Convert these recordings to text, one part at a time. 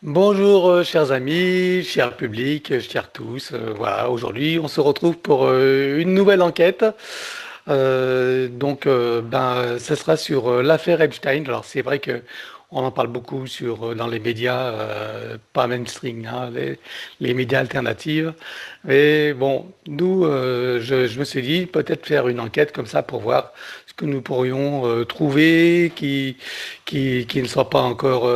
Bonjour, chers amis, chers publics, chers tous. Voilà, aujourd'hui, on se retrouve pour une nouvelle enquête. Ce sera sur l'affaire Epstein. Alors, c'est vrai que on en parle beaucoup dans les médias, pas mainstream, hein, les médias alternatifs. Mais bon, nous, je me suis dit peut-être faire une enquête comme ça pour voir ce que nous pourrions trouver qui ne soit pas encore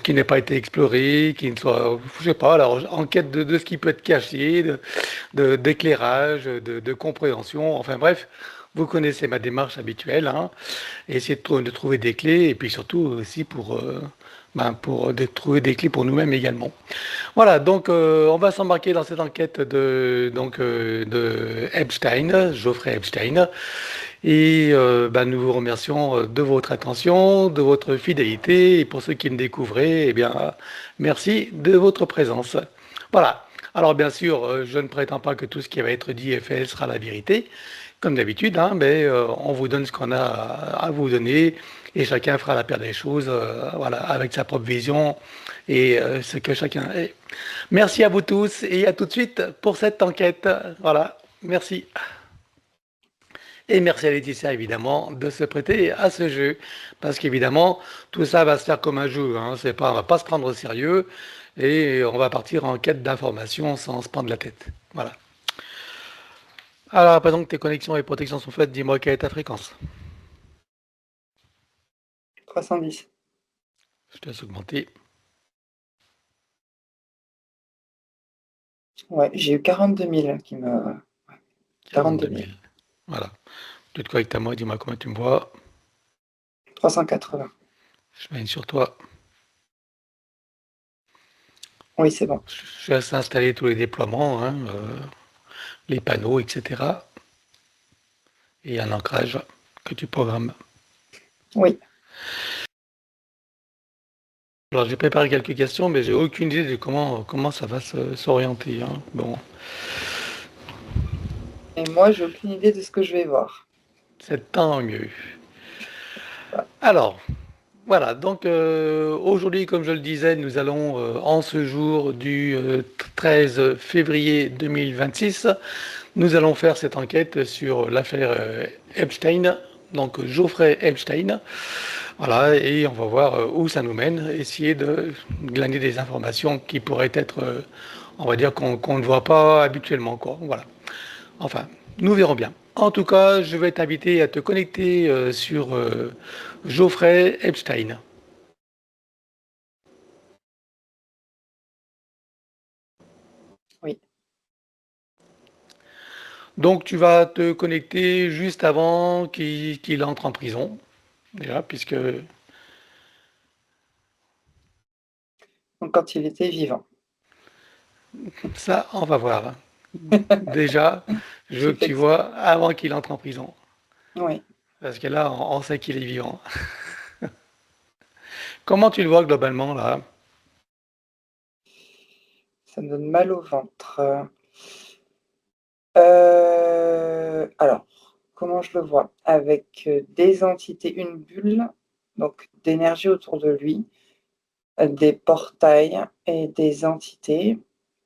qui n'ait pas été exploré, qui ne soit, je sais pas, alors en quête de ce qui peut être caché, d'éclairage, de compréhension, enfin bref, vous connaissez ma démarche habituelle, hein, et essayer de trouver des clés, et puis surtout aussi pour trouver des clés pour nous-mêmes également. Voilà, donc on va s'embarquer dans cette enquête de Epstein, Geoffrey Epstein. Et nous vous remercions de votre attention, de votre fidélité. Et pour ceux qui me découvraient, eh bien, merci de votre présence. Voilà. Alors bien sûr, je ne prétends pas que tout ce qui va être dit et fait sera la vérité, comme d'habitude, hein, mais on vous donne ce qu'on a à vous donner et chacun fera la paire des choses, voilà, avec sa propre vision et ce que chacun est. Merci à vous tous et à tout de suite pour cette enquête. Voilà, merci. Et merci à Laetitia, évidemment, de se prêter à ce jeu. Parce qu'évidemment, tout ça va se faire comme un jeu, hein. C'est pas, on va pas se prendre au sérieux et on va partir en quête d'informations sans se prendre la tête. Voilà. Alors, à présent que tes connexions et protections sont faites, dis-moi quelle est ta fréquence. 310. Je te laisse augmenter. Ouais, j'ai eu 42 000 qui me. 42 42 000. 000. Voilà. Tu te connectes à moi, dis-moi comment tu me vois. 380. Je mets une sur toi. Oui, c'est bon. Je laisse installer tous les déploiements, hein, les panneaux, etc. Et un ancrage que tu programmes. Oui. Alors j'ai préparé quelques questions, mais j'ai aucune idée de comment ça va s'orienter, hein. Bon, Et moi, j'ai aucune idée de ce que je vais voir. c'est tant mieux. Voilà. Alors, voilà, donc aujourd'hui, comme je le disais, nous allons, en ce jour du 13 février 2026, nous allons faire cette enquête sur l'affaire Epstein, donc Geoffrey Epstein. Voilà, et on va voir où ça nous mène, essayer de glaner des informations qui pourraient être, on va dire, qu'on ne voit pas habituellement, quoi. Voilà. Enfin, nous verrons bien. En tout cas, je vais t'inviter à te connecter sur Geoffrey Epstein. Oui. Donc, tu vas te connecter juste avant qu'il entre en prison, déjà, puisque Donc, quand il était vivant. ça, on va voir, hein. Déjà, je veux que tu Effectivement. vois avant qu'il entre en prison. Oui. Parce que là, on sait qu'il est vivant. Comment tu le vois globalement, là? Ça me donne mal au ventre. Alors, comment je le vois? Avec des entités, une bulle, donc d'énergie autour de lui, des portails et des entités.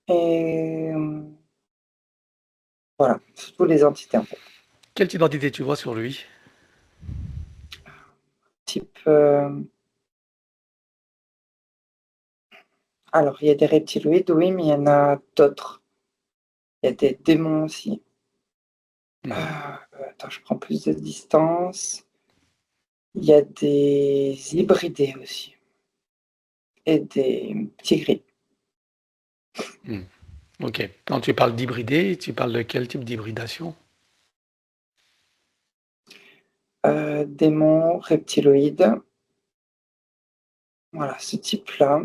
Et voilà, surtout les entités en fait. Quelle identité tu vois sur lui? Type, alors il y a des reptiloïdes, oui, mais il y en a d'autres. Il y a des démons aussi. Hmm. Attends, je prends plus de distance. Il y a des hybridés aussi et des petits gris. Hmm. Ok. Quand tu parles d'hybridé, tu parles de quel type d'hybridation? Démons, reptiloïdes, voilà, ce type-là.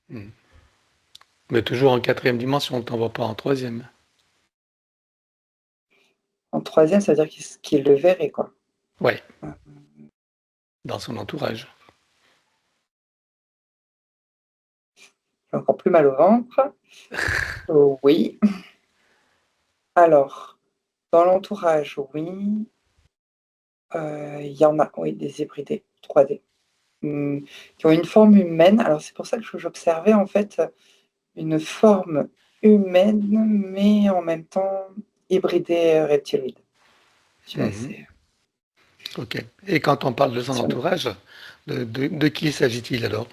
Hmm. Mais toujours en quatrième dimension, on ne t'envoie pas en troisième. En troisième, ça veut dire qu'il le verrait, quoi. Ouais, Euh, dans son entourage. J'ai encore plus mal au ventre. Oh, oui. Alors, dans l'entourage, oui. Il y en a, oui, des hybridés 3D. qui ont une forme humaine. Alors c'est pour ça que j'observais en fait une forme humaine, mais en même temps hybridée reptiloïde. Je suis Mhm. assez Ok. Et quand on parle de son impressionnée. entourage, de qui s'agit-il alors?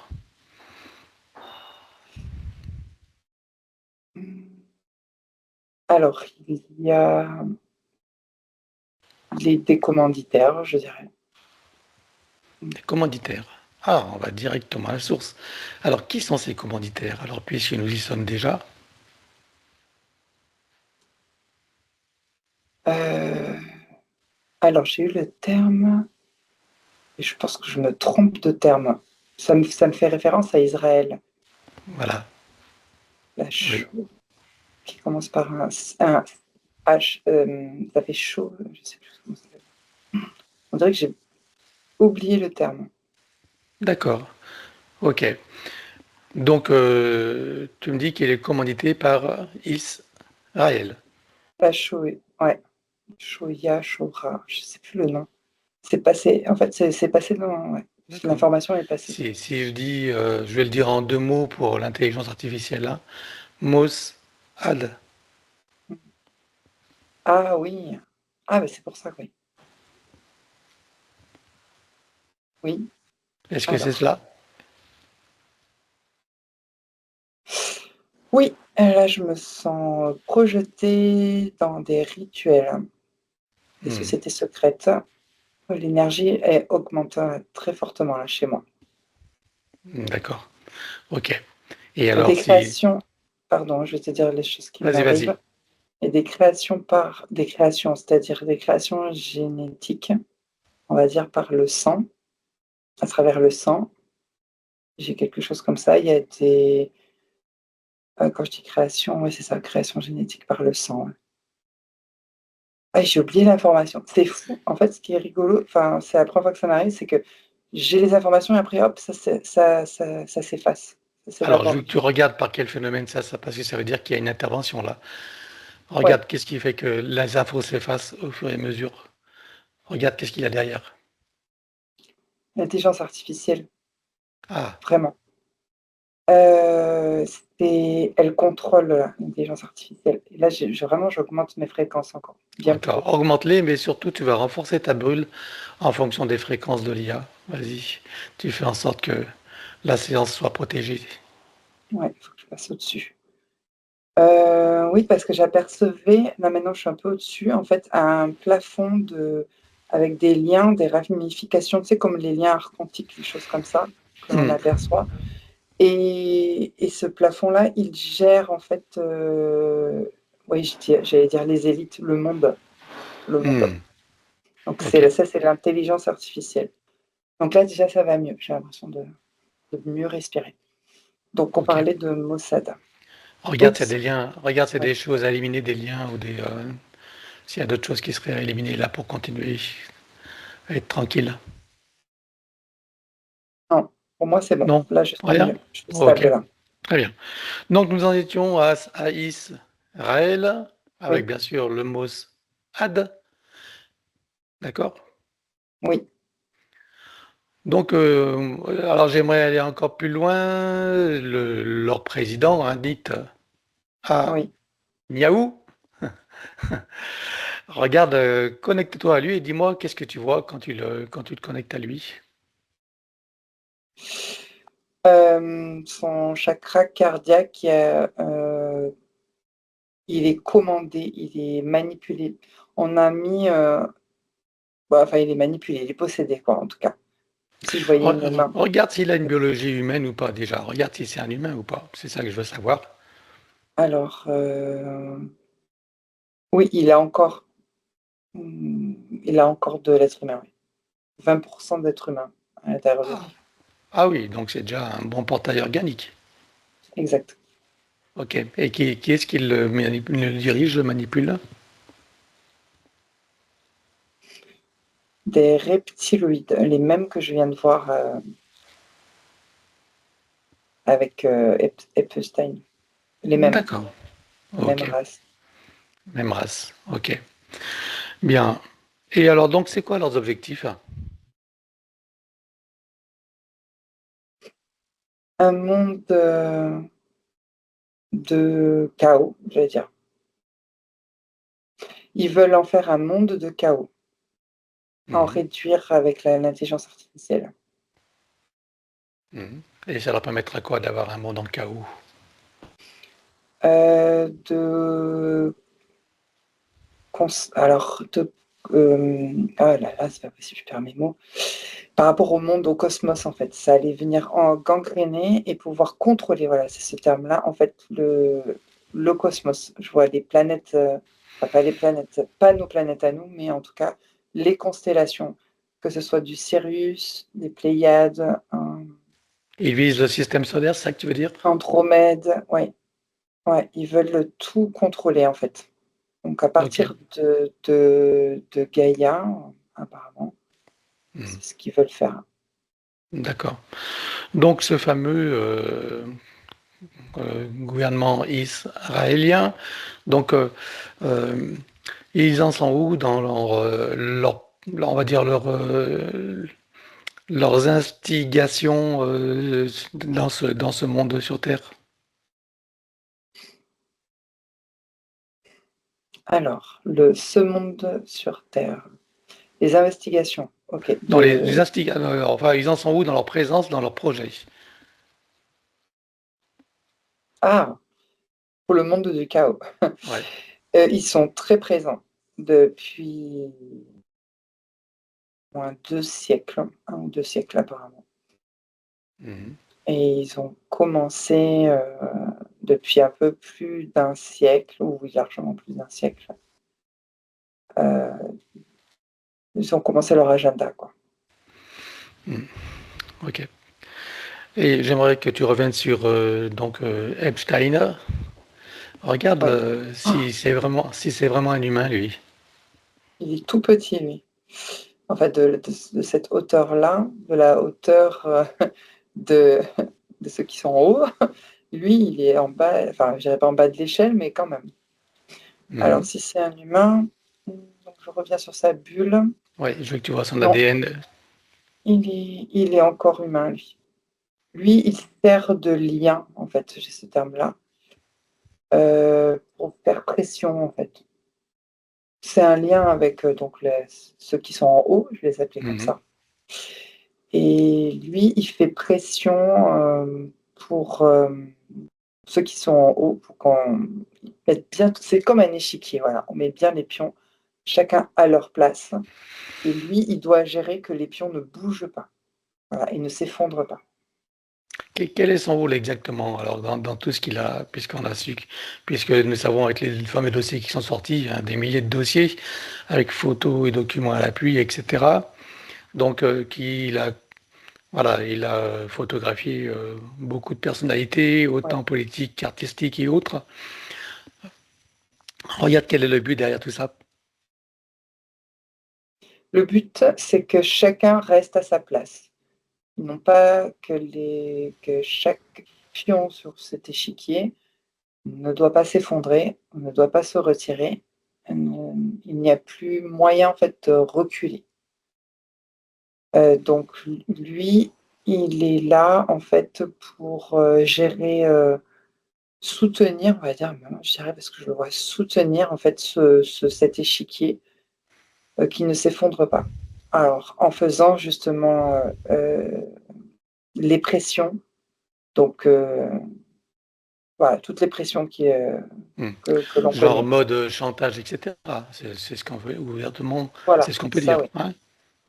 Alors, il y a des commanditaires, je dirais. Des commanditaires. Ah, on va directement à la source. Alors, qui sont ces commanditaires? Alors, puisque nous y sommes déjà, Euh, alors, j'ai eu le terme, et je pense que je me trompe de terme. Ça me fait référence à Israël. voilà. La Oui. chaux, qui commence par un H. Ça fait chaud, je sais plus comment ça s'appelle. On dirait que j'ai oublié le terme. D'accord. Ok. Donc, tu me dis qu'il est commandité par Israël. La chaux, ouais. Shoya, Shora, je sais plus le nom. C'est passé, en fait, c'est passé dans. Ouais. D'accord. L'information est passée. Si je dis, je vais le dire en deux mots pour l'intelligence artificielle, là. Mossad. Ah oui. Ah, bah c'est pour ça, oui. Oui. Est-ce que c'est Alors. cela? Oui, là, je me sens projetée dans des rituels, des Hmm. sociétés secrètes. L'énergie elle augmente très fortement là chez moi. D'accord. Ok. Et Et alors, des si... créations, pardon, je vais te dire les choses qui Vas-y, vas-y. m'arrivent. Et des créations par des créations, c'est-à-dire des créations génétiques, on va dire par le sang, à travers le sang. J'ai quelque chose comme ça. Il y a des, quand je dis création, oui, c'est ça, création génétique par le sang. Ouais. Ah, j'ai oublié l'information. C'est fou. En fait, ce qui est rigolo, enfin, c'est la première fois que ça m'arrive, c'est que j'ai les informations et après, hop, ça s'efface. Ça Alors, je veux s'évapore. que tu regardes par quel phénomène ça, parce que ça veut dire qu'il y a une intervention là. Ouais, Regarde qu'est-ce qui fait que les infos s'effacent au fur et à mesure. Regarde qu'est-ce qu'il y a derrière. l'intelligence artificielle, Ah, vraiment. Elle contrôle l'intelligence artificielle. Et là, vraiment, j'augmente mes fréquences encore, bien plus haut. d'accord. Augmente-les, mais surtout, tu vas renforcer ta bulle en fonction des fréquences de l'IA. Vas-y, tu fais en sorte que la séance soit protégée. Ouais, il faut que je passe au-dessus. Oui, parce que j'apercevais, là maintenant je suis un peu au-dessus, en fait, un plafond avec des liens, des ramifications, tu sais, comme les liens archontiques, les choses comme ça, que l'on Hmm, aperçoit. Et ce plafond-là, il gère en fait, oui, j'allais dire les élites, le monde, le monde. hmm, Donc ok, ça, c'est l'intelligence artificielle. Donc là, déjà, ça va mieux. J'ai l'impression de mieux respirer. Donc on ok. parlait de Mossad. Regarde s'il y a Oups, des liens, regarde s'il y a ouais. des choses à éliminer, des liens ou s'il y a d'autres choses qui seraient à éliminer là pour continuer à être tranquille. Non, pour moi, c'est bon. Non? Là, je suis Rien? mieux. Je suis Ok, stable là. très bien. Donc nous en étions à Israël, avec Oui, bien sûr le mot ad, d'accord? oui, Donc, alors j'aimerais aller encore plus loin. Leur président invite à oui. Miaou. Regarde, connecte-toi à lui et dis-moi qu'est-ce que tu vois quand tu te connectes à lui. Son chakra cardiaque, il est commandé, il est manipulé. On a mis, bah, enfin, il est manipulé, il est possédé, quoi, en tout cas. Si je voyais une main. Regarde s'il a une biologie humaine ou pas déjà. Regarde si c'est un humain ou pas. C'est ça que je veux savoir. Alors, oui, il a encore de l'être humain, oui. 20% d'être humain à l'intérieur de Ah, lui. ah oui, donc c'est déjà un bon portail organique. Exact. Ok. Et qui est-ce qui le dirige, le manipule? Des reptiloïdes, les mêmes que je viens de voir avec Epstein. Les mêmes, D'accord. même Ok. race. Même race. Ok. Bien. Et alors donc c'est quoi leurs objectifs? un monde de chaos, j'allais dire. Ils veulent en faire un monde de chaos, en Mhm. réduire avec l'intelligence artificielle. Mhm. Et ça leur permettra quoi d'avoir un monde en chaos? De alors ah là là, c'est pas possible, je perds mes mots. Par rapport au monde, au cosmos, en fait, ça allait venir en gangréner et pouvoir contrôler, voilà, c'est ce terme-là, en fait, le cosmos. Je vois les planètes, enfin pas les planètes, pas nos planètes à nous, mais en tout cas les constellations, que ce soit du Sirius, des Pléiades, Ils visent le système solaire, c'est ça que tu veux dire? Andromède, ouais, ouais, ils veulent tout contrôler, en fait. Donc à Ok. partir de Gaïa, apparemment, Mhm. c'est ce qu'ils veulent faire. D'accord. Donc ce fameux gouvernement israélien, donc euh, ils en sont où dans on va dire leurs instigations dans ce monde sur Terre? Alors, ce monde sur Terre, les investigations, OK, Dans les instigateurs, enfin, ils en sont où dans leur présence, dans leur projet? ah! Pour le monde du chaos. Ouais. Ils sont très présents depuis au moins 2 siècles, 1 ou 2 siècles apparemment, Mhm. et ils ont commencé, depuis un peu plus d'un siècle, ou oui, largement plus d'un siècle, heu, ils ont commencé leur agenda, quoi. Mhm. Ok. Et j'aimerais que tu reviennes sur Epstein. Regarde Ouais. si c'est vraiment un humain, lui. Il est tout petit, lui. En fait, de cette hauteur-là, de la hauteur, de de ceux qui sont en haut, lui, il est en bas, enfin, je dirais pas en bas de l'échelle, mais quand même. Alors Mhm. si c'est un humain, donc je reviens sur sa bulle. Ouais, je veux que tu vois son Non, ADN. il est encore humain, lui. Lui, il sert de lien, en fait, j'ai ce terme-là, pour faire pression, en fait. C'est un lien avec, donc ceux qui sont en haut, je vais les appeler comme Mhm. ça, et lui, il fait pression, pour, ceux qui sont en haut, pour qu'on mette bien, c'est comme un échiquier, voilà, on met bien les pions, chacun à leur place, et lui, il doit gérer que les pions ne bougent pas, voilà, et ne s'effondrent pas. Quel est son rôle exactement alors dans tout ce qu'il a, puisqu'on a su, puisque nous savons avec les fameux dossiers qui sont sortis, hein, des milliers de dossiers avec photos et documents à l'appui, etc. Donc qu'il a voilà, il a photographié beaucoup de personnalités, Ouais. autant politiques qu'artistiques et autres. Regarde quel est le but derrière tout ça. Le but, c'est que chacun reste à sa place. Non pas que chaque pion sur cet échiquier ne doit pas s'effondrer, ne doit pas se retirer. Il n'y a plus moyen, en fait, de reculer. Donc lui, il est là, en fait, pour, gérer, soutenir, on va dire, maintenant je dirais parce que je le vois soutenir, en fait, cet échiquier, qui ne s'effondre pas. Alors en faisant justement, les pressions, donc voilà, toutes les pressions Hmm. que l'on Genre connaît. mode chantage, etc. C'est ce qu'on veut ouvertement, c'est Voilà, ce qu'on peut ça dire. oui. Hein.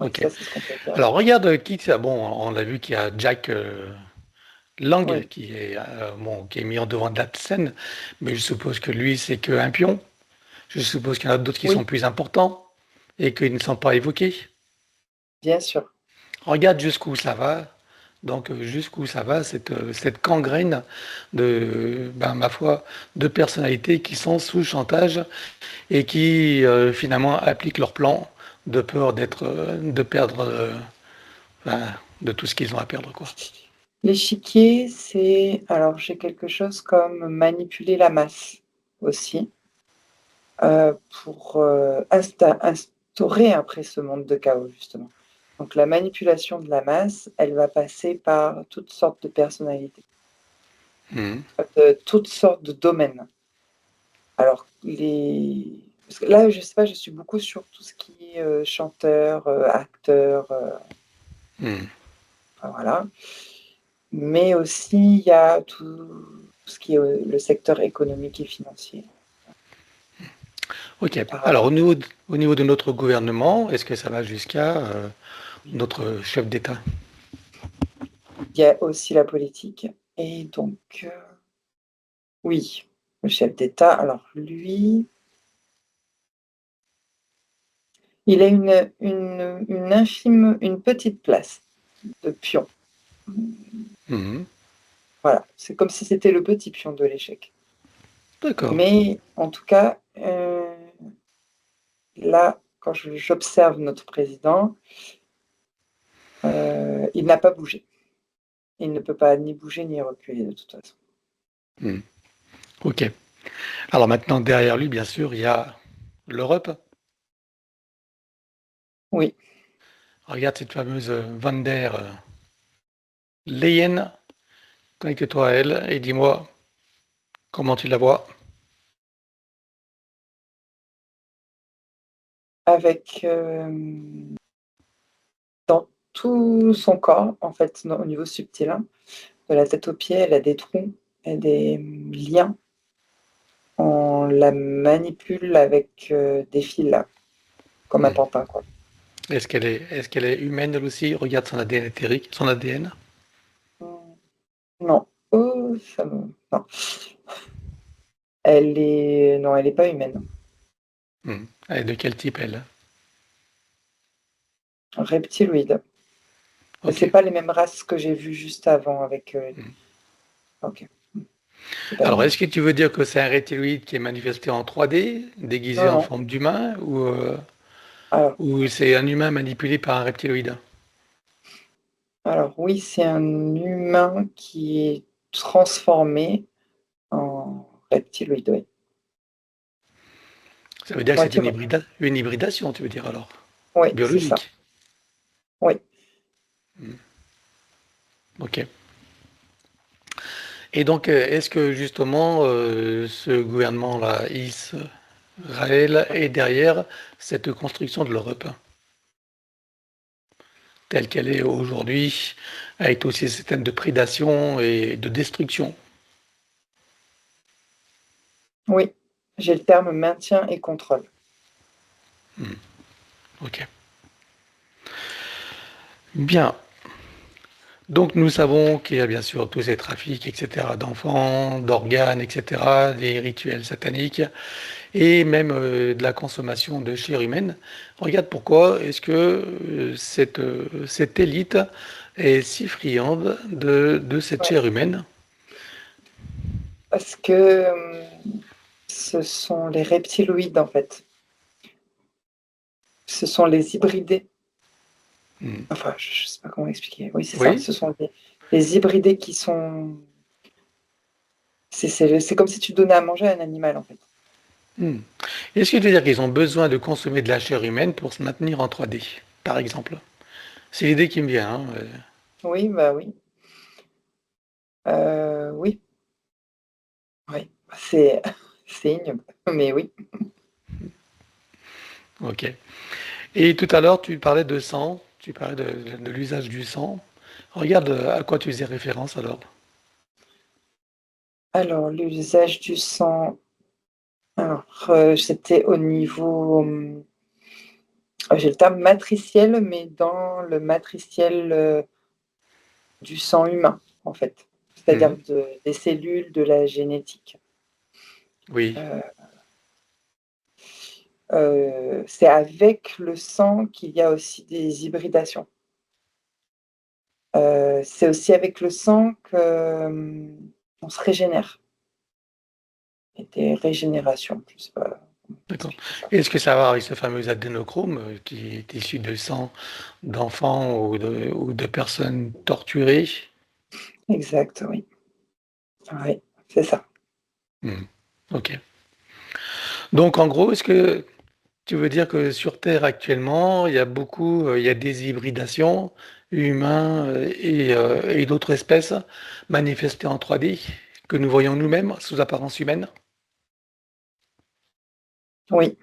Oui, Ok. ça c'est ce qu'on peut dire. Alors regarde qui ça. Bon, on a vu qu'il y a Jack Lang Oui, qui est mis en devant de la scène, mais je suppose que lui c'est qu'un pion. Je suppose qu'il y en a d'autres qui sont oui, plus importants et qui ne sont pas évoqués. bien sûr. Regarde jusqu'où ça va. Donc jusqu'où ça va cette gangrène de, ben, ma foi, de personnalités qui sont sous chantage et qui finalement appliquent leur plan de peur de perdre, ben, de tout ce qu'ils ont à perdre, quoi. L'échiquier, c'est alors j'ai quelque chose comme manipuler la masse aussi, pour, instaurer après ce monde de chaos justement. Donc la manipulation de la masse, elle va passer par toutes sortes de personnalités, Mhm. de toutes sortes de domaines. Alors parce que là, je sais pas, je suis beaucoup sur tout ce qui est, chanteur, acteur, Mhm. enfin voilà. Mais aussi, il y a tout ce qui est, le secteur économique et financier, Ok. Alors, apparemment. au niveau de notre gouvernement, est-ce que ça va jusqu'à notre chef d'État? Il y a aussi la politique et donc oui, le chef d'État, alors lui, il a une petite place de pion. Mhm. Voilà, c'est comme si c'était le petit pion de l'échec. D'accord. Mais en tout cas, là, quand j'observe notre président, il n'a pas bougé. Il ne peut pas ni bouger ni reculer de toute façon. Mhm. Ok. Alors maintenant, derrière lui, bien sûr, il y a l'Europe. Oui, Regarde cette fameuse Van der Leyen. Connecte-toi à elle et dis-moi comment tu la vois. avec dans tout son corps, en fait, au niveau subtil, hein, de la tête aux pieds, elle a des trous et des liens. On la manipule avec des fils là, comme un Mhm. pantin, quoi. Est-ce qu'elle est humaine elle aussi? Regarde son ADN éthérique, son ADN. Hmm, non, oh, non, non, elle est pas humaine. Mhm. Elle est de quel type elle? Reptiloïde. Mais Ok. c'est pas les mêmes races que j'ai vues juste avant avec. Mhm. Ok, c'est pas les Alors, mêmes. est-ce que tu veux dire que c'est un reptiloïde qui est manifesté en 3D, déguisé Non, en non. forme d'humain, Alors, ou c'est un humain manipulé par un reptiloïde? alors oui, c'est un humain qui est transformé en reptiloïde, oui. Ça veut dire que c'est Moitié-moitié. une hybridation, tu veux dire alors, Oui, c'est ça. biologique. Oui, Mhm. Ok. Et donc, est-ce que justement, ce gouvernement-là, Israël, est derrière cette construction de l'Europe, telle qu'elle est aujourd'hui, avec tous ces systèmes de prédation et de destruction? oui. J'ai le terme maintien et contrôle. Hmm. Ok. Bien. Donc, nous savons qu'il y a bien sûr tous ces trafics, etc., d'enfants, d'organes, etc., des rituels sataniques et même de la consommation de chair humaine. Regarde pourquoi est-ce que cette élite est si friande de cette Ouais. chair humaine. Parce que ce sont les reptiloïdes, en fait. Ce sont les hybridés. Hmm. Enfin, je sais pas comment expliquer. Oui, c'est ça. Oui. Ce sont les hybridés qui sont. C'est comme si tu donnais à manger à un animal, en fait. Hmm. Est-ce que tu veux dire qu'ils ont besoin de consommer de la chair humaine pour se maintenir en 3D, par exemple? C'est l'idée qui me vient, hein. Oui, bah oui. Oui, oui. C'est c'est ignoble, mais oui. Ok. Et tout à l'heure, tu parlais de sang, tu parlais de l'usage du sang. Regarde à quoi tu faisais référence alors. Alors, l'usage du sang, alors, c'était au niveau, j'ai le terme matriciel, mais dans le matriciel, du sang humain, en fait. C'est-à-dire Mhm. des cellules, de la génétique. Oui. Heu c'est avec le sang qu'il y a aussi des hybridations. C'est aussi avec le sang que, on se régénère. Il y a des régénérations, je sais pas comment D'accord. expliquer ça. Est-ce que ça va avec ce fameux adénochrome qui est issu de sang d'enfants ou de personnes torturées? Exact, oui. Oui, c'est ça. Hmm. Ok. Donc en gros, est-ce que Tu veux dire que sur Terre actuellement, il y a beaucoup, il y a des hybridations humains et d'autres espèces manifestées en 3D que nous voyons nous-mêmes sous apparence humaine? Oui.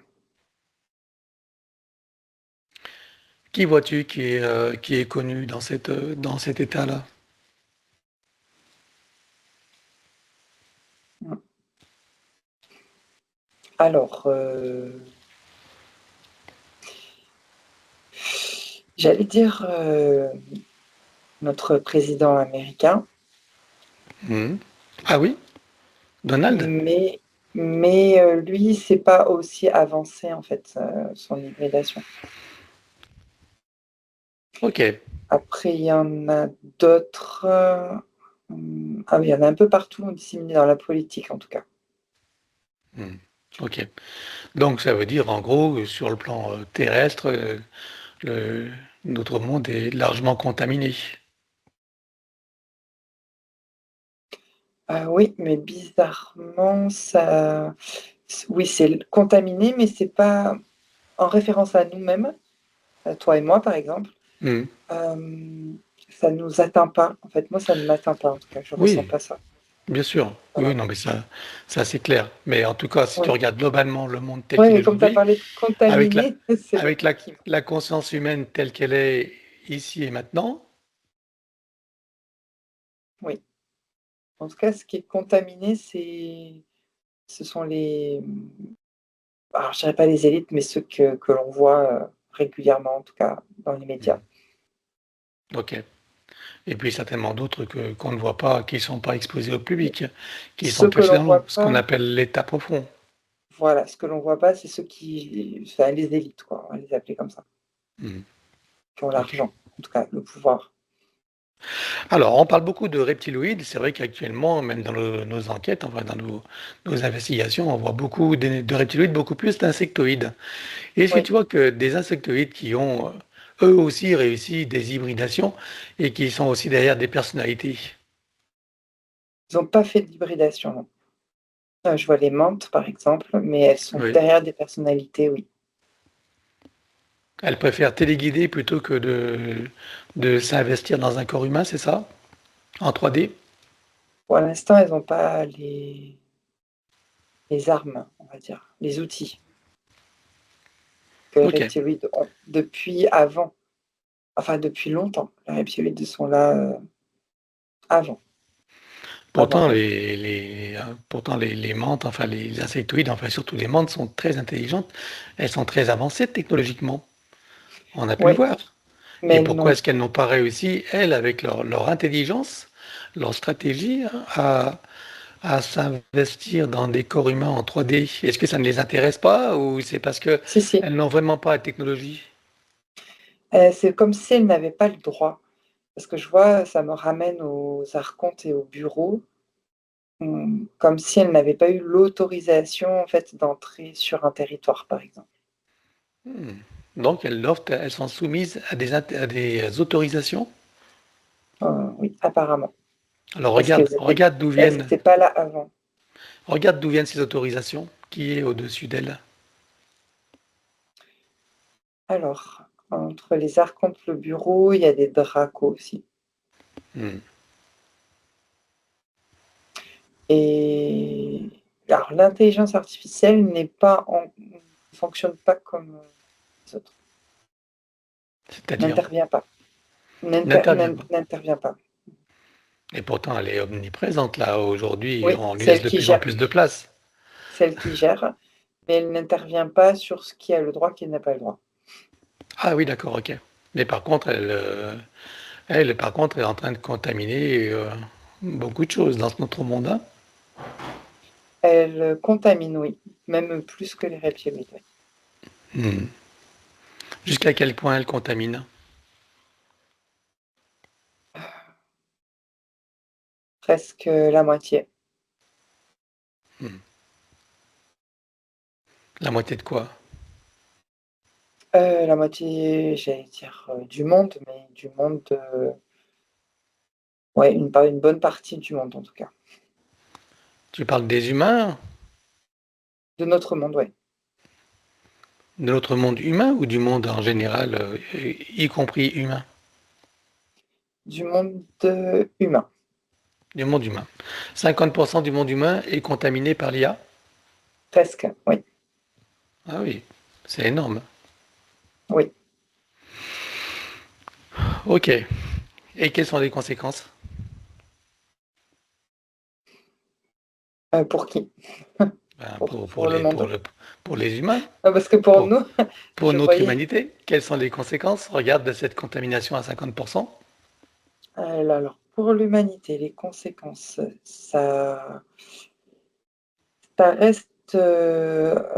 Qui vois-tu qui est connu dans cet état-là? Alors, j'allais dire notre président américain, Mhm. Ah oui? Donald? mais, mais lui, c'est pas aussi avancé en fait, son hybridation. Ok. Après, il y en a d'autres. Ah oui, il y en a un peu partout disséminés dans la politique en tout cas. Mhm. Ok. Donc ça veut dire en gros, sur le plan terrestre, le- notre monde est largement contaminé. Ah oui, mais bizarrement, ça, oui, c'est contaminé, mais c'est pas en référence à nous-mêmes, à toi et moi par exemple. Mhm. Ça nous atteint pas. En fait, moi, ça ne m'atteint pas. En tout cas, je ressens Oui, pas ça. bien sûr. Oui, Voilà. non, mais ça c'est clair. Mais en tout cas, si tu Oui. regardes globalement le monde tel Oui, qu'il est mais comme tu as aujourd'hui, parlé de avec la, contaminé, c'est le avec mot qui. la conscience humaine telle qu'elle est ici et maintenant, Oui. En tout cas, ce qui est contaminé, ce sont les. Alors, je dirais pas les élites, mais ceux que l'on voit régulièrement, en tout cas, dans les médias. hmm, ok. Et puis certainement d'autres qu'on ne voit pas, qui ne sont pas exposés au public, qui sont Ceux que cachés l'on dans voit ce qu'on pas, appelle l'état profond. voilà, ce que l'on voit pas, c'est ceux qui, enfin, les élites, quoi, on va les appeler comme ça, Hmm, qui ont ok. l'argent, en tout cas, le pouvoir. Alors, on parle beaucoup de reptiloïdes. C'est vrai qu'actuellement, même dans nos enquêtes, enfin dans nos investigations, on voit beaucoup de reptiloïdes, beaucoup plus d'insectoïdes. Est-ce que Oui, tu vois que des insectoïdes qui ont eux aussi réussi des hybridations et qui sont aussi derrière des personnalités? ils n'ont pas fait d'hybridation, non. Je vois les menthes, par exemple, mais elles sont Oui. derrière des personnalités, oui. Elles préfèrent téléguider plutôt que de s'investir dans un corps humain, c'est ça? En 3D? Pour l'instant, elles n'ont pas les armes, on va dire, les outils que les Ok. reptiloïdes ont depuis avant, enfin depuis longtemps. Les reptiloïdes sont là avant, avant Pourtant, eux. pourtant les menthes, enfin les insectoïdes, enfin surtout les menthes sont très intelligentes. Elles sont très avancées technologiquement. On a pu le Oui, voir. Et mais pourquoi non. est-ce qu'elles n'ont pas réussi, elles, avec leur intelligence, leur stratégie, à s'investir dans des corps humains en 3D? Est-ce que ça ne les intéresse pas ou c'est parce qu'elles Si, si. n'ont vraiment pas la technologie? C'est comme si elles n'avaient pas le droit. Parce que je vois, ça me ramène aux archontes et aux bureaux, comme si elles n'avaient pas eu l'autorisation, en fait, d'entrer sur un territoire, par exemple. Hmm. Donc elles sont soumises à des autorisations. Oui, apparemment. Alors Parce elles étaient pas là avant. regarde d'où viennent ces autorisations, qui est au-dessus d'elles. Alors, entre les archontes, le bureau, il y a des dracos aussi. Hmm. Et alors, l'intelligence artificielle ne fonctionne pas comme les autres. C'est-à-dire, N'intervient pas. n'intervient pas. N'intervient pas. Et pourtant, elle est omniprésente là. Aujourd'hui, Oui, on lui laisse de plus en plus de place. celle qui gère, mais elle n'intervient pas sur ce qui a le droit, qui n'a pas le droit. Ah oui, d'accord, ok. Mais par contre, elle, par contre, est en train de contaminer beaucoup de choses dans notre monde, hein. Elle contamine, oui, même plus que les reptiloïdes, oui. Hmm. Jusqu'à quel point elle contamine? Presque la moitié. Hmm. La moitié de quoi? La moitié, j'allais dire, du monde, mais du monde, ouais, une bonne partie du monde, en tout cas. Tu parles des humains? De notre monde, ouais. De notre monde humain ou du monde en général, y compris humain? Du monde humain. Du monde humain. 50% du monde humain est contaminé par l'IA? Presque, oui. Ah oui, c'est énorme. Oui. Ok. Et quelles sont les conséquences? Pour qui? Ben, Pour le monde. pour les humains, Ah, parce que pour pour, nous, pour je notre voyais. humanité. Quelles sont les conséquences? Regarde de cette contamination à 50%. Alors, pour l'humanité, les conséquences, ça reste,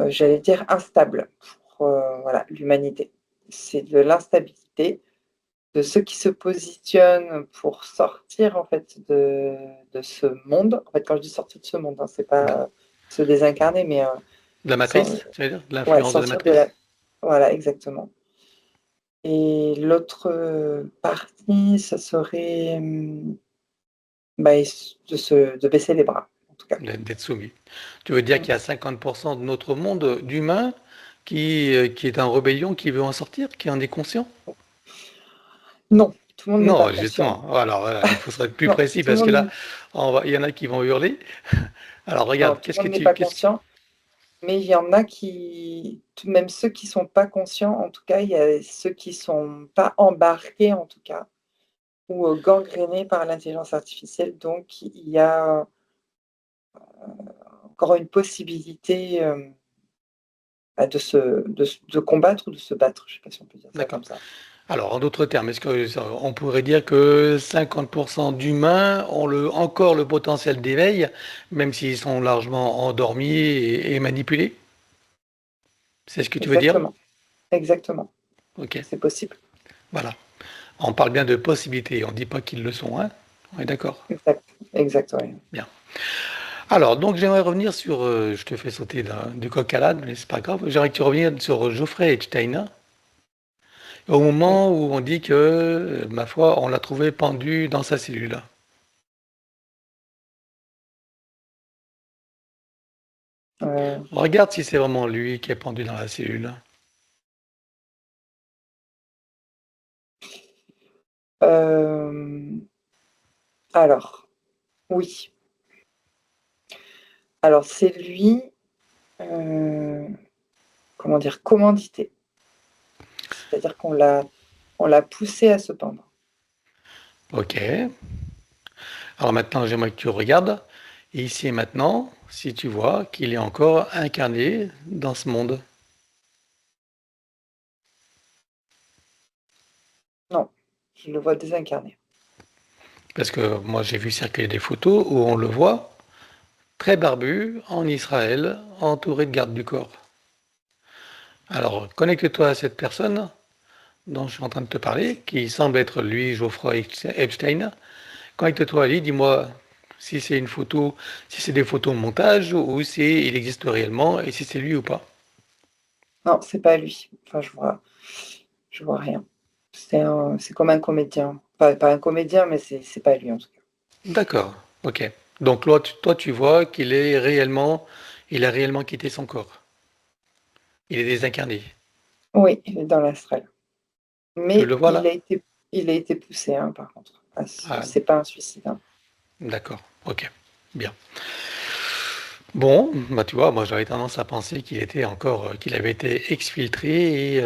j'allais dire instable pour, voilà, l'humanité. C'est de l'instabilité, de ceux qui se positionnent pour sortir, en fait, de ce monde. En fait, quand je dis sortir de ce monde, hein, c'est De pas se désincarner, mais, la sans matrice, tu veux dire? De ouais, l'influence de la sortir de matrice? la voilà, exactement. Et l'autre, partie, ça serait, bah, de baisser les bras, en tout cas. D'être soumis. Tu veux dire Mmh. qu'il y a 50% de notre monde d'humains qui est en rébellion, qui veut en sortir, qui en est conscient? Non, tout le monde n'est pas Non, conscient. justement. Alors, voilà, il faut être plus Non, précis tout le parce que là, monde il y en a qui vont hurler. Alors, non, regarde, tout le monde n'est pas conscient, mais il y en a qui tout même ceux qui sont pas conscients, en tout cas, il y a ceux qui sont pas embarqués, en tout cas, ou, gangrénés par l'intelligence artificielle, donc il y a encore une possibilité, bah, de combattre ou de se battre, je sais pas si on peut dire ça d'accord. comme ça. Alors, en d'autres termes, est-ce que on pourrait dire que 50% d'humains ont encore le potentiel d'éveil, même s'ils sont largement endormis et manipulés? C'est ce que tu veux dire? Exactement, exactement, Ok, c'est possible. voilà. On parle bien de possibilités, on ne dit pas qu'ils le sont, hein? On est d'accord. Exact, ouais. Bien. Alors, donc j'aimerais revenir sur, je te fais sauter du coq à l'âne, mais c'est pas grave. J'aimerais que tu reviennes sur Geoffrey Epstein, au Oui, moment où on dit que, ma foi, on l'a trouvé pendu dans sa cellule. heu, Regarde si c'est vraiment lui qui est pendu dans la cellule. hem, alors, oui. Alors c'est lui, heu, comment dire? Commandité. C'est-à-dire qu'on l'a poussé à se pendre. Ok. Alors maintenant, j'aimerais que tu regardes, ici et maintenant, si tu vois qu'il est encore incarné dans ce monde. Non, je le vois désincarné. Parce que moi, j'ai vu circuler des photos où on le voit très barbu, en Israël, entouré de gardes du corps. Alors, connecte-toi à cette personne dont je suis en train de te parler, qui semble être lui, Geoffroy Epstein. Connecte-toi à lui, dis-moi si c'est une photo, si c'est des photos montage ou si il existe réellement et si c'est lui ou pas. Non, c'est pas lui. Enfin, je vois rien. C'est comme un comédien. Pas un comédien, mais c'est pas lui, en tout cas. D'accord, ok. Donc toi, tu vois il a réellement quitté son corps. Il est désincarné. Oui, il est dans l'astral. Tu Mais le vois là? il a été poussé, hein, par contre. Ah, Ah, c'est pas un suicide, hein. d'accord, ok, bien. Bon, bah tu vois, moi j'avais tendance à penser qu'il était encore, qu'il avait été exfiltré et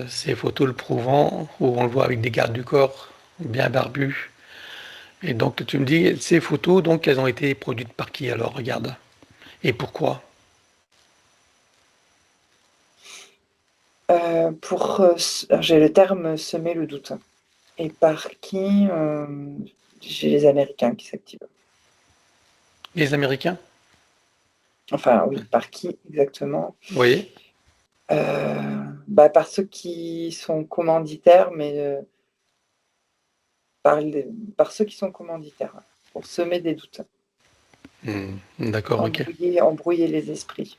ces photos le prouvant, où on le voit avec des gardes du corps bien barbus. Et donc tu me dis, ces photos, donc elles ont été produites par qui alors, regarde. Et pourquoi? Pour, alors j'ai le terme «semer le doute». Et par qui? J'ai les Américains qui s'activent. Les Américains? Enfin oui, par qui exactement? Vous voyez? Bah, par ceux qui sont commanditaires, mais, par les par ceux qui sont commanditaires, ouais, pour semer des doutes, Hmm, d'accord, ok. embrouiller les esprits.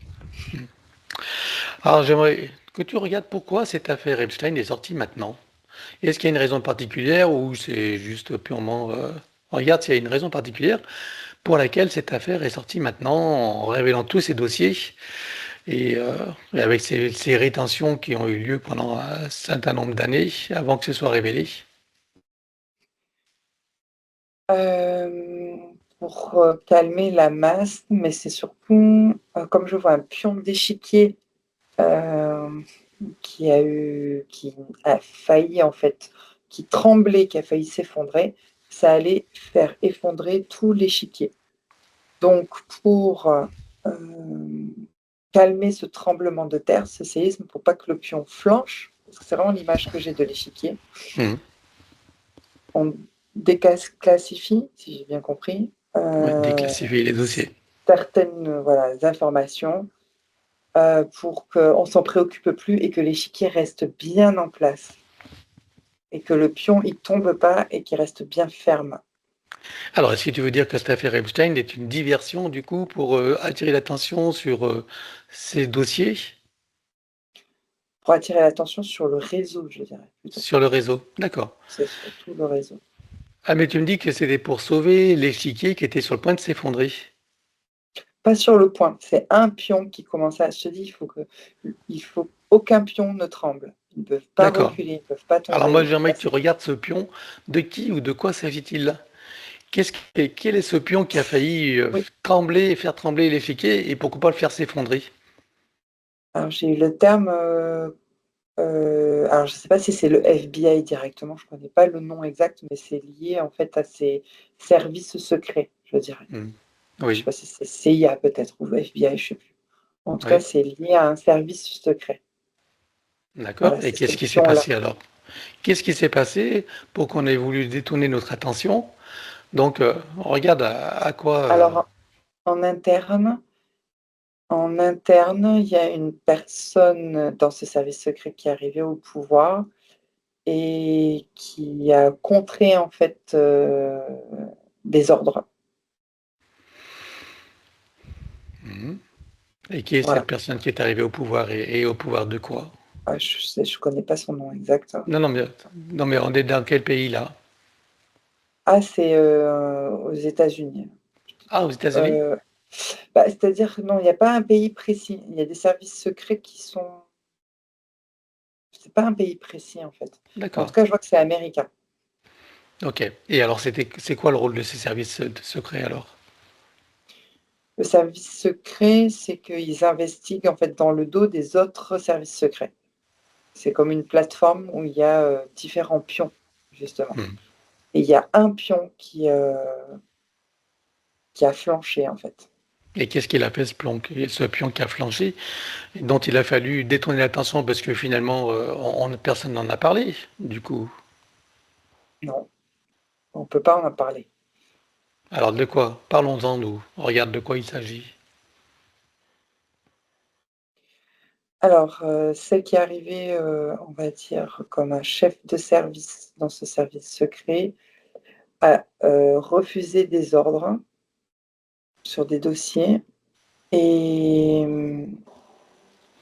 Alors j'aimerais que tu regardes pourquoi cette affaire Epstein est sortie maintenant. Est-ce qu'il y a une raison particulière ou c'est juste purement... regarde s'il y a une raison particulière pour laquelle cette affaire est sortie maintenant en révélant tous ces dossiers Et avec ces rétentions qui ont eu lieu pendant un certain nombre d'années avant que ce soit révélé. Pour calmer la masse, mais c'est surtout, comme je vois un pion d'échiquier qui a failli en fait, qui tremblait, qui a failli s'effondrer, ça allait faire effondrer tout l'échiquier. Donc pour calmer ce tremblement de terre, ce séisme, pour pas que le pion flanche, parce que c'est vraiment l'image que j'ai de l'échiquier, Mmh. on déclassifie, si j'ai bien compris, Ouais, déclassifier les dossiers. certaines voilà, informations pour qu'on ne s'en préoccupe plus et que l'échiquier reste bien en place et que le pion il tombe pas et qu'il reste bien ferme. Alors, est-ce que tu veux dire que cette affaire Epstein est une diversion, du coup, pour attirer l'attention sur ces dossiers Pour attirer l'attention sur le réseau, je dirais plutôt. sur le réseau? D'accord. C'est surtout le réseau. Ah, mais tu me dis que c'était pour sauver l'échiquier qui était sur le point de s'effondrer. Pas sur le point, c'est un pion qui commence à. Je te dis, il faut aucun pion ne tremble. Ils ne peuvent pas D'accord. reculer, ils ne peuvent pas Alors tomber. moi, Il faut j'aimerais pas que tu regardes ce pion. De qui ou de quoi s'agit-il? Quel est ce pion qui a failli Oui. trembler et faire trembler l'échiquier et pourquoi pas le faire s'effondrer? Alors j'ai eu le terme. Alors je ne sais pas si c'est le FBI directement, je ne connais pas le nom exact, mais c'est lié en fait à ces services secrets, je dirais. Hmm. Je sais Oui, pas si c'est CIA peut-être ou FBI, je ne sais plus. En tout cas, oui, c'est lié à un service secret. d'accord. Voilà, Et c'est ce qu'est-ce qui s'est pion-là. passé alors? Qu'est-ce qui s'est passé pour qu'on ait voulu détourner notre attention? Donc, on regarde à quoi. Alors en interne il y a une personne dans ce service secret qui est arrivée au pouvoir et qui a contré en fait, des ordres. Mhm. Et qui est cette Voilà. personne qui est arrivée au pouvoir et au pouvoir de quoi? Ah, je connais pas son nom exact. Non, non, mais on est dans quel pays là? Ah, c'est, aux États-Unis. Ah, aux États-Unis? Heu, Bah, c'est-à-dire que non, il y a pas un pays précis. Il y a des services secrets qui sont c'est pas un pays précis, en fait. En tout D'accord. cas, je vois que c'est américain. Ok. Et alors, c'est quoi le rôle de ces services secrets alors? Le service secret, c'est qu'ils investiguent, en fait, dans le dos des autres services secrets. C'est comme une plateforme où il y a, différents pions, justement. Hmm. Et il y a un pion qui a flanché, en fait. Et qu'est-ce qu'il a fait ce pion qui a flanché, dont il a fallu détourner l'attention parce que finalement, personne n'en a parlé, du coup. Non, on peut pas en parler. Alors de quoi? Parlons-en, nous. On regarde de quoi il s'agit. Alors, celle qui est arrivée, on va dire comme un chef de service dans ce service secret, a, refusé des ordres sur des dossiers et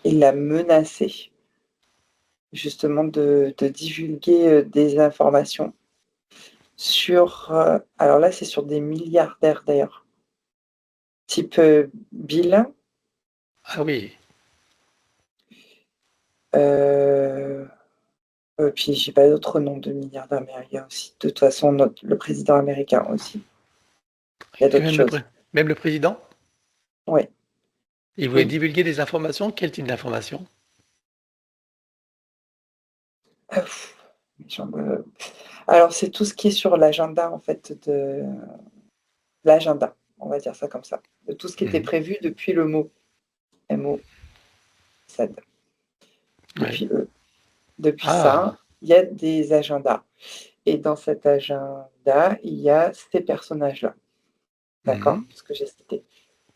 il l'a menacé justement de divulguer, des informations sur, alors là, c'est sur des milliardaires d'ailleurs, type, Bill, Ah oui, heu, puis j'ai pas d'autres noms de milliardaires, mais il y a aussi de toute façon le président américain aussi. Il y a et d'autres choses. même le président, Oui, il voulait oui. divulguer des informations. Quel type d'informations? Heu, j'en me Alors c'est tout ce qui est sur l'agenda en fait de l'agenda, on va dire ça comme ça. De tout ce qui était Mhm. prévu depuis le mot, MOZ, Oui. depuis depuis ça, Ah, il y a des agendas et dans cet agenda, il y a ces personnages-là, d'accord? mhm, Ce que j'ai cité.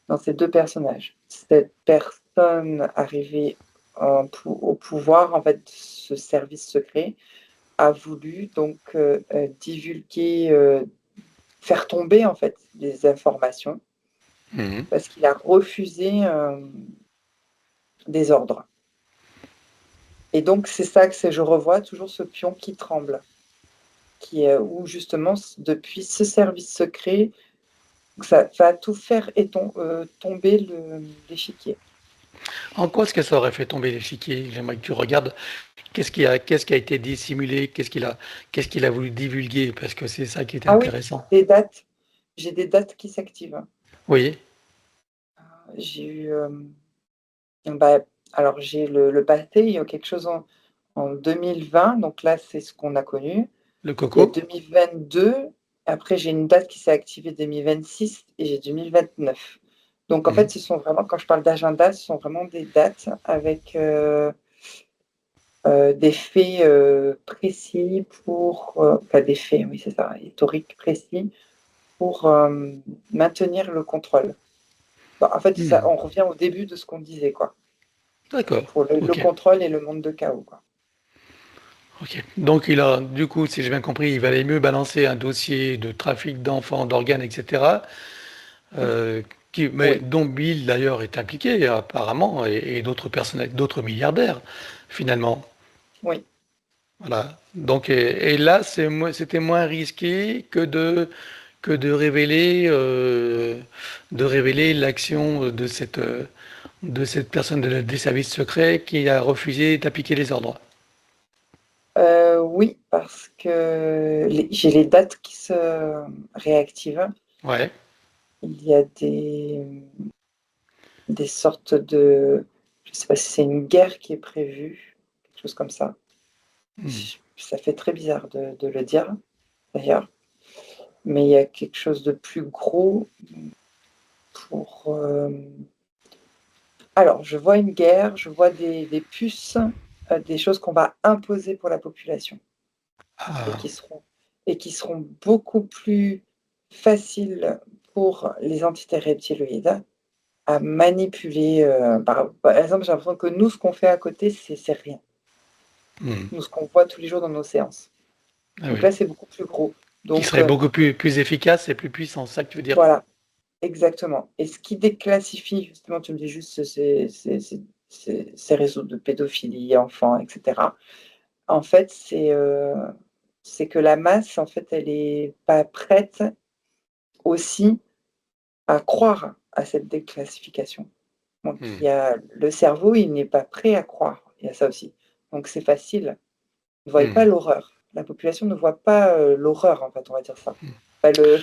Dans ces 2 personnages, cette personne arrivée au pouvoir, en fait, ce service secret a voulu donc divulguer, faire tomber, en fait, des informations mhm. parce qu'il a refusé, des ordres et donc c'est ça que c'est je revois toujours ce pion qui tremble, qui est où justement depuis ce service secret, ça va tout faire tomber l'échiquier. En quoi est-ce que ça aurait fait tomber l'échiquier? J'aimerais que tu regardes qu'est-ce qui a été dissimulé, qu'est-ce qu'il a voulu divulguer, parce que c'est ça qui est Ah oui, intéressant. des dates. J'ai des dates qui s'activent. Oui, J'ai eu, bah, alors j'ai le passé, il y a quelque chose en 2020, donc là, c'est ce qu'on a connu. le Il y a coco. 2022, après j'ai une date qui s'est activée 2026 et j'ai 2029. Donc en Mhm. fait, ce sont vraiment quand je parle d'agenda, ce sont vraiment des dates avec, des faits, précis pour, enfin des faits, oui, c'est ça, historiques précis pour, maintenir le contrôle. Bah, en fait, ça Mhm. on revient au début de ce qu'on disait, quoi, D'accord, pour le ok. contrôle et le monde de chaos, quoi. Ok. Donc il a, du coup, si j'ai bien compris, il valait mieux balancer un dossier de trafic d'enfants, d'organes, etc. euh, Oui, dont Bill d'ailleurs est impliqué apparemment, et d'autres personnes, d'autres milliardaires finalement. oui. Voilà. Donc et là, c'était moins risqué que de révéler l'action de cette personne des services secrets qui a refusé d'appliquer les ordres. Oui, parce que j'ai les dates qui se réactivent. Ouais. Il y a des sortes de, je ne sais pas si c'est une guerre qui est prévue, quelque chose comme ça. Hmm. Ça fait très bizarre de le dire, d'ailleurs, mais il y a quelque chose de plus gros pour... Alors, je vois une guerre, je vois des puces, des choses qu'on va imposer pour la population et Ah. qui seront beaucoup plus faciles pour les entités reptiloïdes à manipuler. Par exemple, j'ai l'impression que nous, ce qu'on fait à côté, c'est rien. Hmm. Nous, ce qu'on voit tous les jours dans nos séances. Ah Donc oui. là, c'est beaucoup plus gros. Qui Donc serait beaucoup plus efficace et plus puissant, c'est ça que tu veux dire? voilà, exactement. Et ce qui déclassifie, justement, tu me dis juste ces réseaux de pédophilie, enfants, etc. En fait, c'est que la masse, en fait, elle est pas prête aussi à croire à cette déclassification. Donc il Hmm. y a le cerveau, il n'est pas prêt à croire. Il y a ça aussi. Donc c'est facile. Vous ne voyez pas Hmm. l'horreur. La population ne voit pas, l'horreur, en fait, on va dire ça. Pas le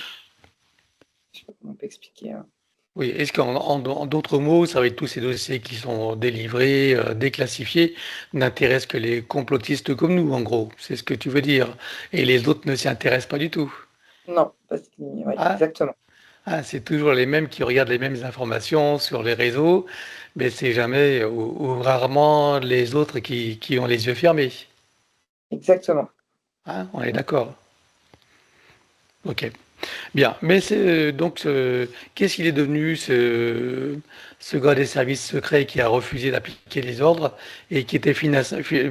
je sais pas comment on peut expliquer, hein. Oui, est-ce en d'autres mots, ça va être tous ces dossiers qui sont délivrés, déclassifiés, n'intéressent que les complotistes comme nous, en gros, c'est ce que tu veux dire. Et les autres ne s'y intéressent pas du tout. Non, parce que ouais, Ah, exactement. ah, c'est toujours les mêmes qui regardent les mêmes informations sur les réseaux, mais c'est jamais ou rarement les autres qui ont les yeux fermés. Exactement. Ah, on est d'accord. Ok. Bien, mais c'est donc qu'est-ce qu'il est devenu ce gars des services secrets qui a refusé d'appliquer les ordres et qui était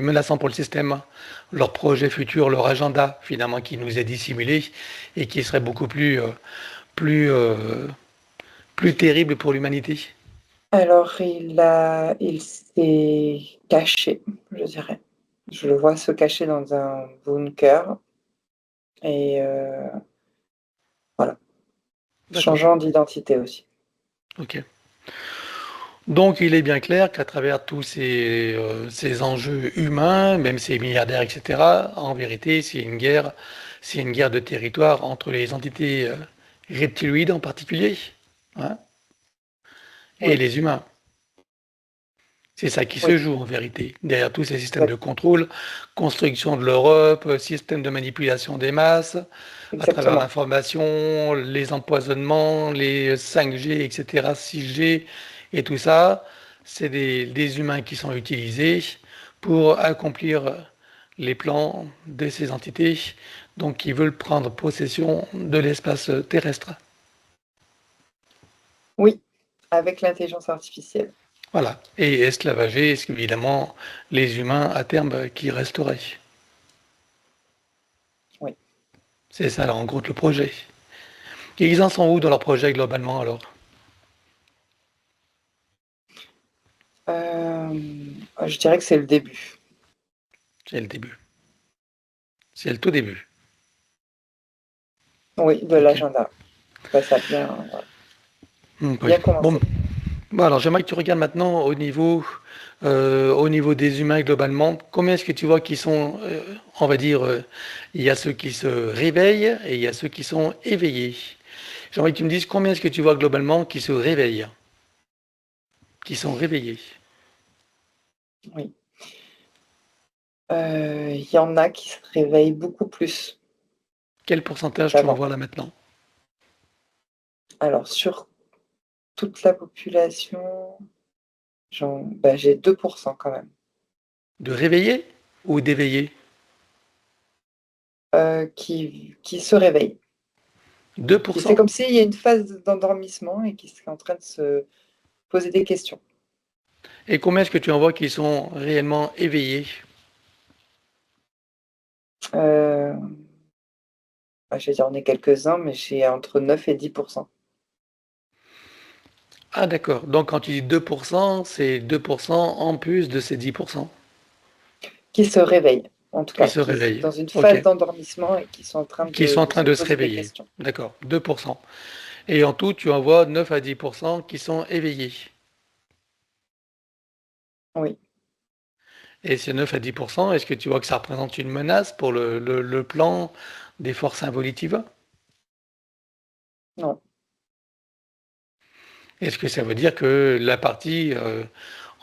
menaçant pour le système, leur projet futur, leur agenda finalement qui nous est dissimulé et qui serait beaucoup plus plus terrible pour l'humanité. Alors il s'est caché, je dirais. Je le vois se cacher dans un bunker et voilà, D'accord. changeant d'identité aussi. Ok. Donc il est bien clair qu'à travers tous ces enjeux humains, même ces milliardaires, etc., en vérité, c'est une guerre de territoire entre les entités reptiloïdes en particulier, hein, et Oui, les humains. C'est ça qui se oui, joue en vérité. Derrière tous ces systèmes de exact contrôle, construction de l'Europe, système de manipulation des masses, à travers exactement. l'information, les empoisonnements, les 5G, etc., 6G et tout ça, c'est des humains qui sont utilisés pour accomplir les plans de ces entités, donc qui veulent prendre possession de l'espace terrestre. Oui, avec l'intelligence artificielle. Voilà. Et esclavager, évidemment, les humains à terme qui resteraient. Oui. C'est ça, alors, en gros, le projet. Et ils en sont où dans leur projet globalement alors? Je dirais que c'est le début. C'est le début. C'est le tout début. Oui, de Ok. l'agenda. Bah, ça a bien, voilà, Oui. bien Bon, commencé. Bon, alors j'aimerais que tu regardes maintenant au niveau des humains globalement. Combien est-ce que tu vois qui sont, on va dire, il y a ceux qui se réveillent et il y a ceux qui sont éveillés. J'aimerais que tu me dises combien est-ce que tu vois globalement qui se réveillent, qui sont réveillés. Oui. Il y en a qui se réveillent beaucoup plus Quel pourcentage tu en qu'avant. vois là maintenant? Alors sur toute la population, j'ai 2 quand même, De réveillés ou d'éveillés? qui se réveillent. Qui c'est 2%. comme s'il y a une phase d'endormissement et qui serait en train de se poser des questions. Et combien est-ce que tu en vois qui sont réellement éveillés? Heu, je vais dire on est quelques-uns, mais j'ai entre 9 et 10. Ah d'accord. Donc quand tu dis 2%, c'est 2% en plus de ces 10% Qui se réveillent, en tout qui cas, se qui réveillent. dans une OK. phase d'endormissement et qui sont en train Qui sont en de train se de se poser des réveiller. questions. D'accord. 2%. Et en tout, tu en vois 9 à 10% qui sont éveillés. Oui, Et ces 9 à 10%, est-ce que tu vois que ça représente une menace pour le plan des forces involitives? non, Est-ce que ça veut dire que la partie,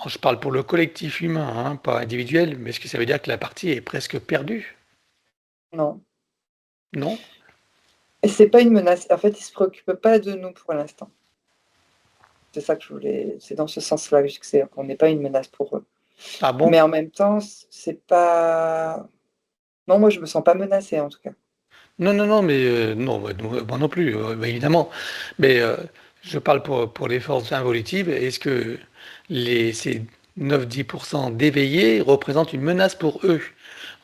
je parle pour le collectif humain, hein, pas individuel, mais est-ce que ça veut dire que la partie est presque perdue? non. Non? Et c'est pas une menace. En fait, ils se préoccupent pas de nous pour l'instant. C'est ça que je voulais c'est dans ce sens-là que je dis que c'est qu'on n'est pas une menace pour eux. Ah bon? Mais en même temps, c'est pas non, moi je me sens pas menacée en tout cas. Non, non, non, mais non, bah, moi non plus, bah, évidemment. Mais je parle pour les forces involutives. Est-ce que ces 9-10% d'éveillés représentent une menace pour eux?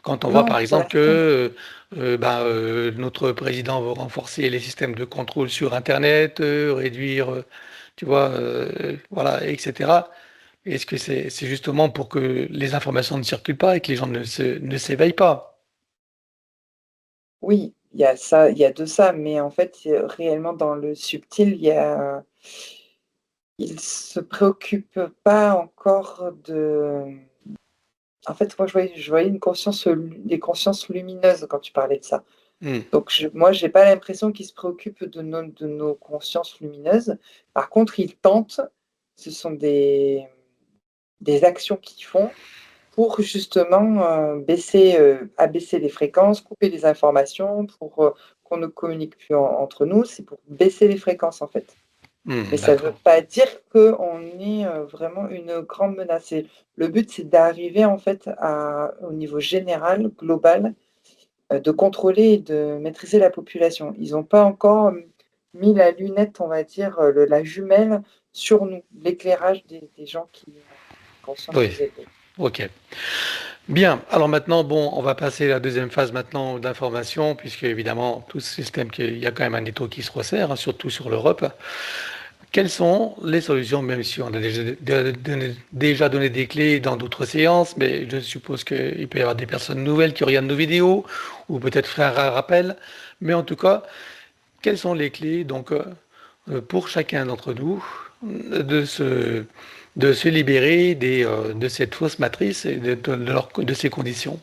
Quand on voit Non, par pour exemple l'instant, non. que notre président veut renforcer les systèmes de contrôle sur Internet, réduire, tu vois, voilà, etc. Est-ce que c'est justement pour que les informations ne circulent pas et que les gens ne s'éveillent pas? Oui, il y a ça, il y a de ça, mais en fait, réellement dans le subtil, ils se préoccupent pas encore de en fait, moi je voyais une conscience, des consciences lumineuses quand tu parlais de ça. Hmm. Donc moi, j'ai pas l'impression qu'ils se préoccupent de nos consciences lumineuses. Par contre, ils tentent, ce sont des actions qu'ils font pour justement, abaisser les fréquences, couper les informations pour, qu'on ne communique plus entre nous. C'est pour baisser les fréquences, en fait. Mais ça ne veut D'accord. pas dire qu'on est, vraiment une grande menace. Le but, c'est d'arriver, en fait, au niveau général, global, de contrôler et de maîtriser la population. Ils n'ont pas encore, mis la lunette, on va dire, la jumelle sur nous, l'éclairage des gens qui ont une conscience Oui, plus élevée. ok. Bien, alors maintenant, bon, on va passer à la deuxième phase maintenant d'information, puisque évidemment, tout ce système, il y a quand même un étau qui se resserre, hein, surtout sur l'Europe. Quelles sont les solutions, même si on a déjà donné des clés dans d'autres séances, mais je suppose qu'il peut y avoir des personnes nouvelles qui regardent nos vidéos, ou peut-être faire un rappel. Mais en tout cas, quelles sont les clés donc pour chacun d'entre nous de se, de se libérer de cette fausse matrice et de ces conditions?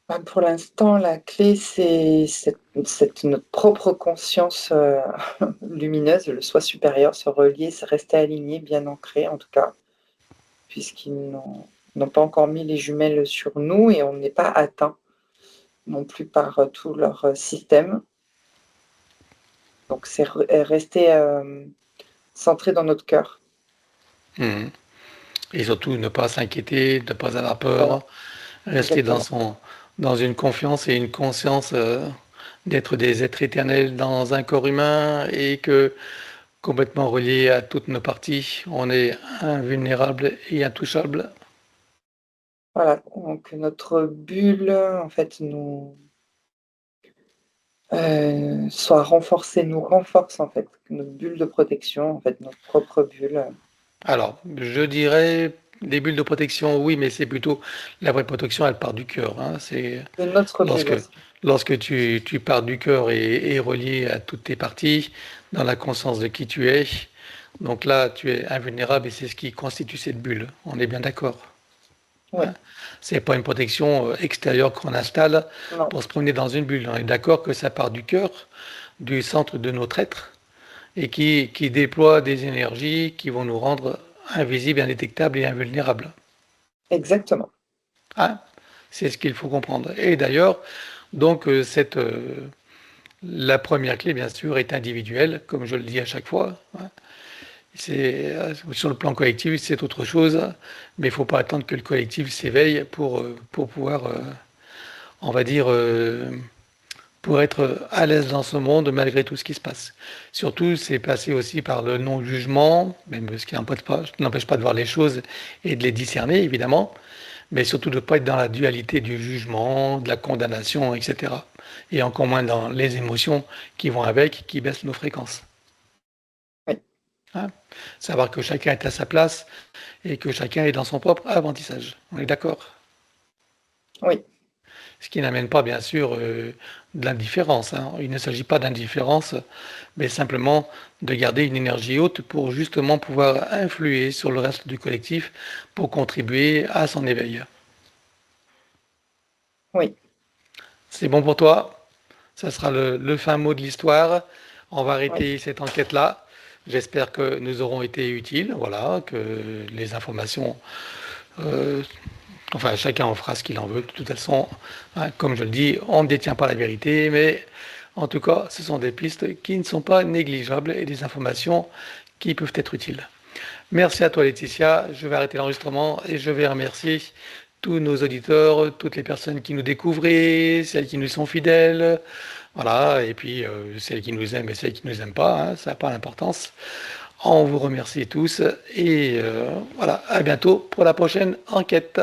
Bah, pour l'instant, la clé, c'est notre propre conscience, lumineuse, le soi supérieur, se relier, se rester aligné, bien ancré en tout cas, puisqu'ils n'ont pas encore mis les jumelles sur nous et on n'est pas atteint non plus par, tout leur, système. Donc c'est rester, centré dans notre cœur. Mhm. Et surtout ne pas s'inquiéter, ne pas avoir Voilà, peur, rester exactement. dans une confiance et une conscience d'être des êtres éternels dans un corps humain et que complètement reliés à toutes nos parties, on est invulnérable et intouchable. Voilà, donc notre bulle, en fait, soit renforcée, nous renforce, en fait, notre bulle de protection, en fait, notre propre bulle, Alors, je dirais des bulles de protection, oui, mais c'est plutôt la vraie protection, elle part du cœur, hein. C'est de notre bulle lorsque, aussi. lorsque tu pars du cœur et relié à toutes tes parties, dans la conscience de qui tu es. Donc là, tu es invulnérable et c'est ce qui constitue cette bulle. On est bien d'accord. Oui, Hein. C'est pas une protection extérieure qu'on installe non, pour se promener dans une bulle. On est d'accord que ça part du cœur, du centre de notre être, et qui déploie des énergies qui vont nous rendre invisibles, indétectables et invulnérables. exactement. Hein. C'est ce qu'il faut comprendre. Et d'ailleurs, donc la première clé, bien sûr, est individuelle, comme je le dis à chaque fois. Hein. Sur le plan collectif, c'est autre chose, mais il ne faut pas attendre que le collectif s'éveille pour pouvoir, on va dire, pour être à l'aise dans ce monde malgré tout ce qui se passe. Surtout, c'est passé aussi par le non-jugement, même ce qui n'empêche pas de voir les choses et de les discerner, évidemment, mais surtout de ne pas être dans la dualité du jugement, de la condamnation, etc. Et encore moins dans les émotions qui vont avec, qui baissent nos fréquences. Oui, Hein. Savoir que chacun est à sa place et que chacun est dans son propre apprentissage. On est d'accord? oui, Ce qui n'amène pas, bien sûr, de l'indifférence. Hein. Il ne s'agit pas d'indifférence, mais simplement de garder une énergie haute pour justement pouvoir influer sur le reste du collectif pour contribuer à son éveil. oui, C'est bon pour toi? Ça sera le fin mot de l'histoire. On va oui, arrêter cette enquête-là. J'espère que nous aurons été utiles, voilà, que les informations, euh, enfin chacun en fera ce qu'il en veut. De toute façon, hein, comme je le dis, on ne détient pas la vérité, mais en tout cas, ce sont des pistes qui ne sont pas négligeables et des informations qui peuvent être utiles. Merci à toi Laetitia, je vais arrêter l'enregistrement et je vais remercier tous nos auditeurs, toutes les personnes qui nous découvraient, celles qui nous sont fidèles, voilà, et puis celles qui nous aiment et celles qui ne nous aiment pas, hein, ça n'a pas d'importance. On vous remercie tous et voilà, à bientôt pour la prochaine enquête.